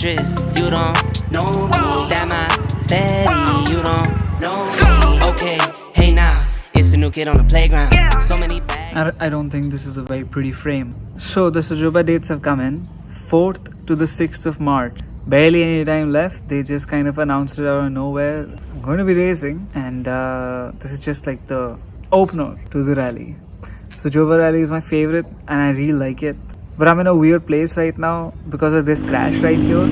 actress, you don't know me. Stab my fatty, you don't know me. Okay, hey now, it's a new kid on the playground. So many bags. I don't think this is a very pretty frame. So the SJOBA dates have come in, 4th to the 6th of March. Barely any time left. They just kind of announced it out of nowhere. I'm going to be racing, and this is just like the opener to the rally. SJOBA Rally is my favorite, and I really like it. But I'm in a weird place right now because of this crash right here.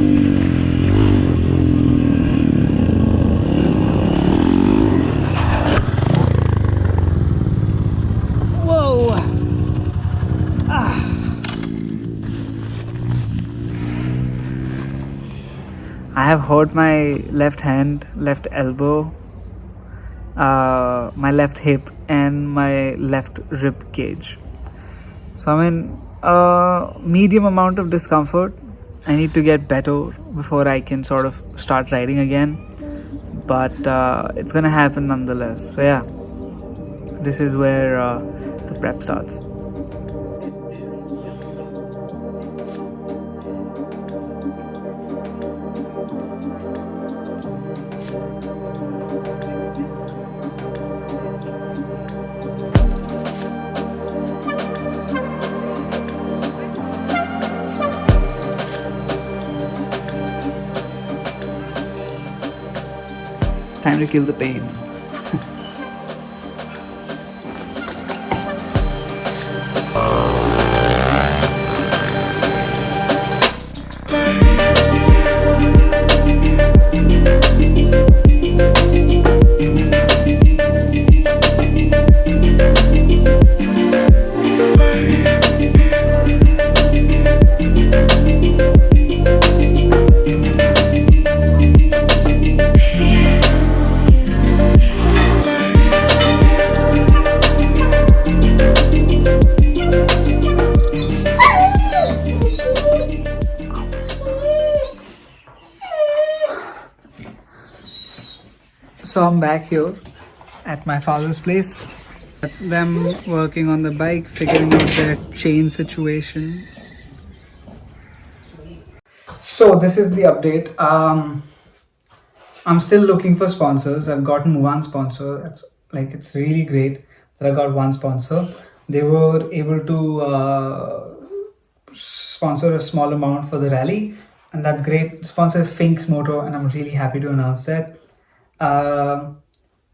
Whoa! I have hurt my left hand, left elbow, my left hip, and my left rib cage. So I'm in a medium amount of discomfort. I need to get better before I can sort of start riding again. But it's gonna happen nonetheless. So yeah, this is where the prep starts. Time to kill the pain. So I'm back here at my father's place. That's them working on the bike, figuring out their chain situation. So this is the update. I'm still looking for sponsors. I've gotten one sponsor. It's really great that I got one sponsor. They were able to sponsor a small amount for the rally, and that's great. The sponsor is Fynx Moto, and I'm really happy to announce that.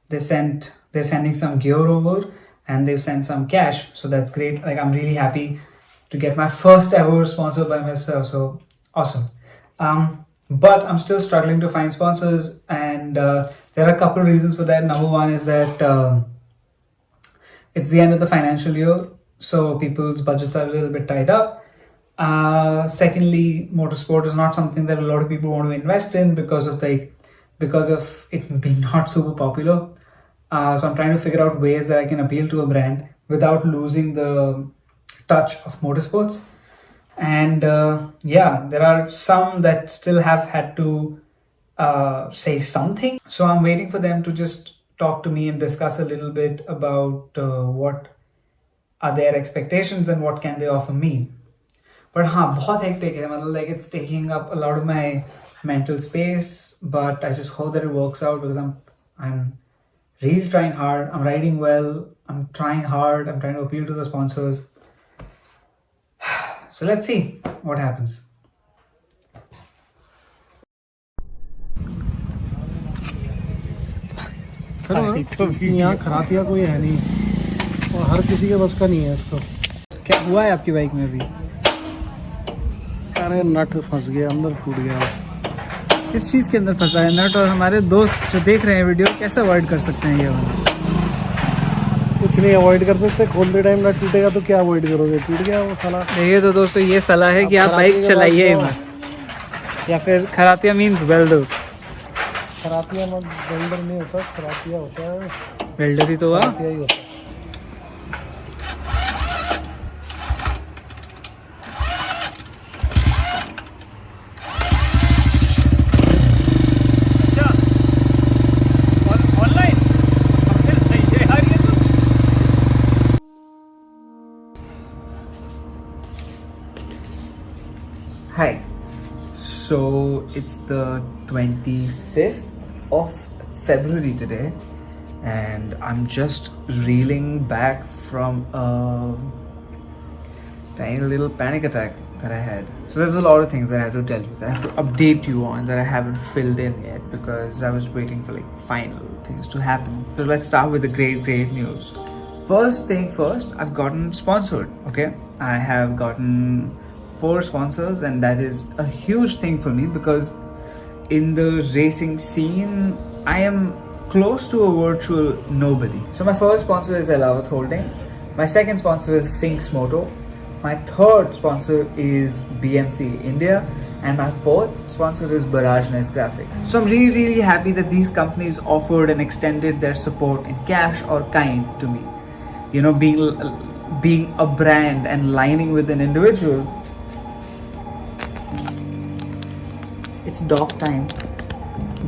They're sending some gear over, and they've sent some cash, so that's great. Like, I'm really happy to get my first ever sponsor by myself, so awesome. But I'm still struggling to find sponsors, and there are a couple of reasons for that. Number one is that it's the end of the financial year, so people's budgets are a little bit tied up. Secondly, motorsport is not something that a lot of people want to invest in because of it being not super popular. So I'm trying to figure out ways that I can appeal to a brand without losing the touch of motorsports. And yeah, there are some that still have had to say something. So I'm waiting for them to just talk to me and discuss a little bit about what are their expectations and what can they offer me. But बहुत hectic है, like it's taking up a lot of my mental space. But I just hope that it works out because I'm really trying hard. I'm riding well. I'm trying hard. I'm trying to appeal to the sponsors. So let's see what happens. यहाँ खरातिया कोई है नहीं और हर किसी के बस का नहीं है इसको। क्या हुआ है आपकी बाइक में अभी? अरे नट फंस गया, अंदर फूट गया। किस चीज़ के अंदर फंसा है नट? और हमारे दोस्त जो देख रहे हैं वीडियो, कैसे अवॉइड कर सकते हैं ये वाला? कुछ नहीं अवॉइड कर सकते, खोलते टाइम नट टूटेगा तो क्या अवॉइड करोगे? टूट गया वो साला। देखिए तो दोस्तों, ये सलाह है कि आप बाइक चलाइए मत, या फिर खरातिया मीन्स वेल्डर। खरातिया मत, वेल्डर नहीं होता, खरातिया होता है। वेल्डर ही तो हुआ। खरातिया ही होता है। Hi. So it's the 25th of February today, and I'm just reeling back from a tiny little panic attack that I had. So there's a lot of things that I have to tell you, that I have to update you on, that I haven't filled in yet because I was waiting for like final things to happen. So let's start with the great news. First thing first, I've gotten sponsored. Okay, I have gotten 4 sponsors, and that is a huge thing for me because in the racing scene I am close to a virtual nobody. So my first sponsor is Ahlawat Holdings, my second sponsor is Fynx Moto, my third sponsor is BMC India, and my fourth sponsor is Barageness Graphics. So I'm really happy that these companies offered and extended their support in cash or kind to me. You know, being a brand and lining with an individual. It's dog time.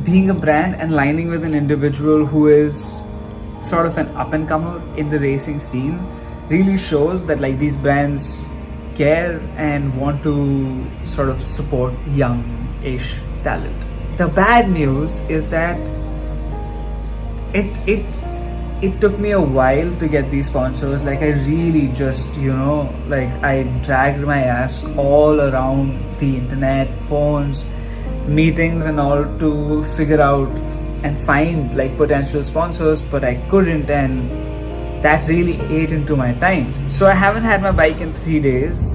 Being a brand and lining with an individual who is sort of an up and comer in the racing scene really shows that like these brands care and want to sort of support young-ish talent. The bad news is that it took me a while to get these sponsors. Like I really just, you know, like I dragged my ass all around the internet, phones, meetings and all to figure out and find like potential sponsors, but I couldn't, and that really ate into my time. So I haven't had my bike in 3 days.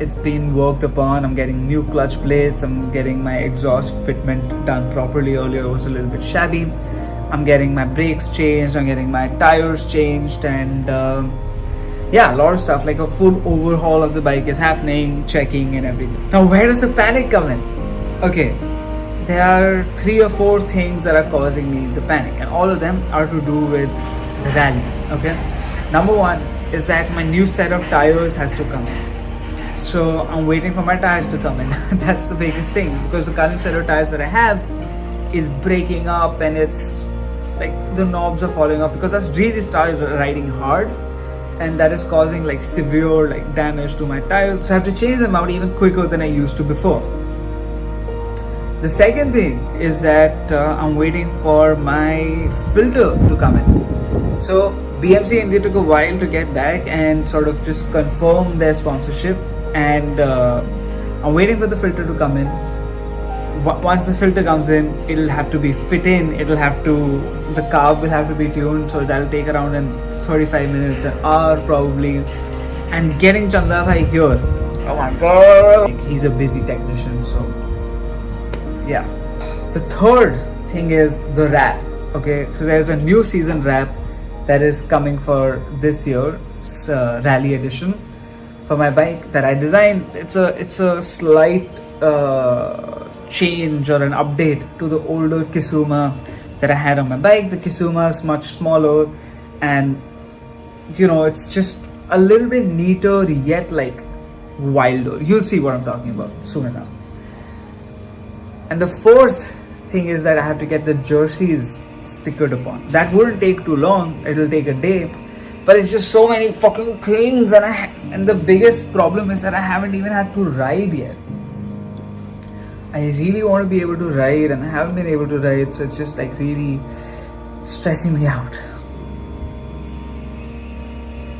It's been worked upon. I'm getting new clutch plates, I'm getting my exhaust fitment done properly. Earlier it was a little bit shabby. I'm getting my brakes changed, I'm getting my tires changed, and yeah, a lot of stuff, like a full overhaul of the bike is happening, checking and everything. Now where does the panic come in? Okay, there are 3 or 4 things that are causing me the panic, and all of them are to do with the rally. Okay, number 1 is that my new set of tires has to come in. So I'm waiting for my tires to come in. That's the biggest thing, because the current set of tires that I have is breaking up, and it's like the knobs are falling off because I really started riding hard, and that is causing like severe like damage to my tires. So I have to change them out even quicker than I used to before. The second thing is that I'm waiting for my filter to come in. So BMC India took a while to get back and sort of just confirm their sponsorship, and I'm waiting for the filter to come in. Once the filter comes in, it'll have to be fit in, the carb will have to be tuned, so that'll take around 35 minutes, an hour probably. And getting Chanda bhai here, oh my god, he's a busy technician, so yeah. The third thing is the wrap. Okay, so there's a new season wrap that is coming for this year's rally edition for my bike that I designed. It's a slight change or an update to the older Kisuma that I had on my bike. The Kisuma is much smaller, and you know, it's just a little bit neater yet like wilder. You'll see what I'm talking about soon enough. And the fourth thing is that I have to get the jerseys stickered upon. That wouldn't take too long, it'll take a day, but it's just so many fucking things, and the biggest problem is that I haven't even had to ride yet. I really want to be able to ride, and I haven't been able to ride, so it's just like really stressing me out.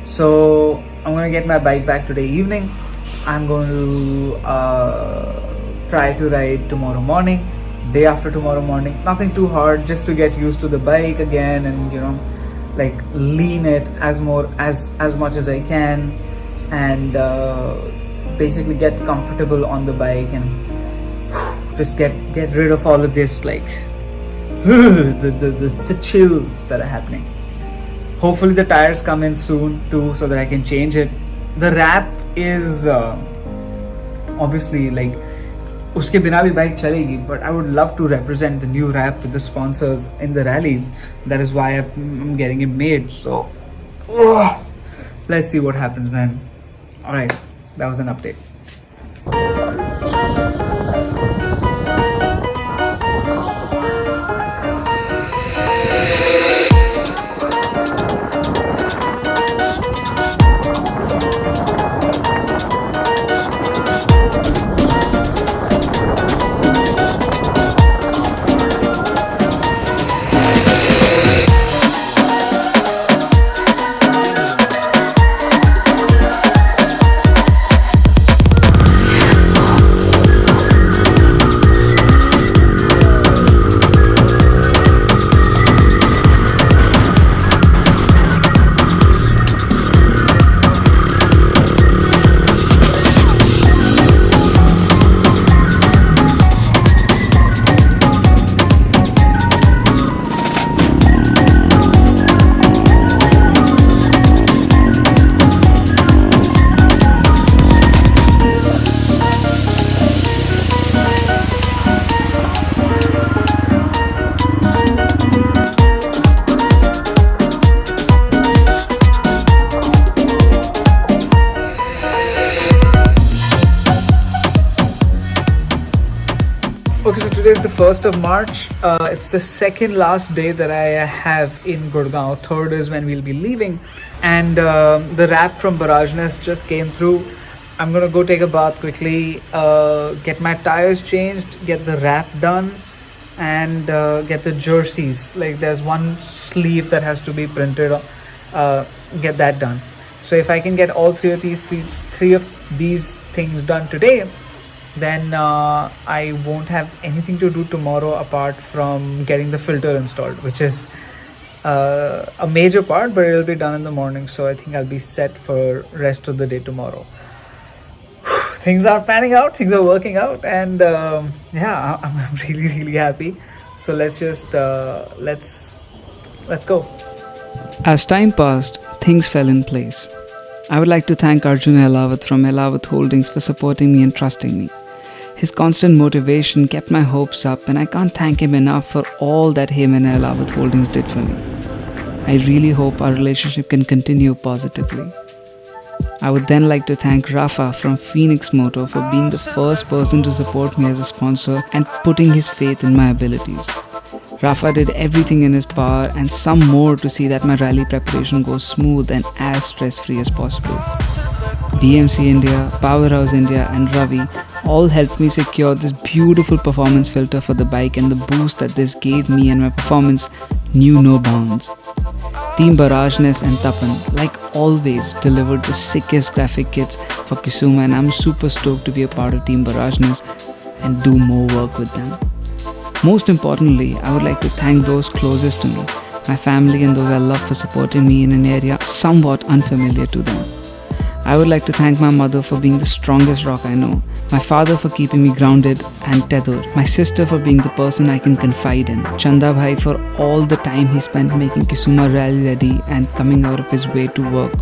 So I'm going to get my bike back today evening. I'm going to try to ride tomorrow morning, day after tomorrow morning. Nothing too hard, just to get used to the bike again, and you know, like lean it as much as I can, and basically get comfortable on the bike, and just get rid of all of this like the chills that are happening. Hopefully the tires come in soon too, so that I can change it. The wrap is obviously like uske bina bhi bike chalegi, but I would love to represent the new wrap with the sponsors in the rally. That is why I'm getting it made. So let's see what happens, man. Alright, that was an update. today is the 1st of March. It's the second last day that I have in Gurgaon. Third is when we'll be leaving. And the wrap from Barageness just came through. I'm gonna go take a bath quickly, get my tires changed, get the wrap done, and get the jerseys. Like there's one sleeve that has to be printed, get that done. So if I can get all three of these things done today, then I won't have anything to do tomorrow apart from getting the filter installed, which is a major part, but it'll be done in the morning. So I think I'll be set for rest of the day tomorrow. Things are panning out, things are working out, and yeah, I'm really happy. So let's just let's go. As time passed, things fell in place. I would like to thank Arjun Ahlawat from Ahlawat Holdings for supporting me and trusting me. His constant motivation kept my hopes up, and I can't thank him enough for all that him and Ahlawat Holdings did for me. I really hope our relationship can continue positively. I would then like to thank Rafa from Fynx Moto for being the first person to support me as a sponsor and putting his faith in my abilities. Rafa did everything in his power and some more to see that my rally preparation goes smooth and as stress-free as possible. BMC India, Powerhouse India and Ravi all helped me secure this beautiful performance filter for the bike, and the boost that this gave me and my performance knew no bounds. Team Barageness and Tapan, like always, delivered the sickest graphic kits for Kisuma, and I'm super stoked to be a part of Team Barageness and do more work with them. Most importantly, I would like to thank those closest to me, my family and those I love, for supporting me in an area somewhat unfamiliar to them. I would like to thank my mother for being the strongest rock I know, my father for keeping me grounded and tethered, my sister for being the person I can confide in, Chanda Bhai for all the time he spent making Kisuma Rally ready and coming out of his way to work,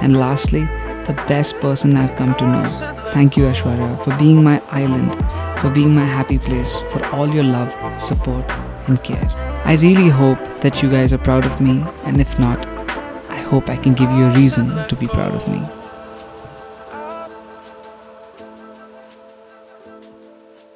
and lastly, the best person I've come to know. Thank you, Aishwarya, for being my island, for being my happy place, for all your love, support and care. I really hope that you guys are proud of me, and if not, I hope I can give you a reason to be proud of me.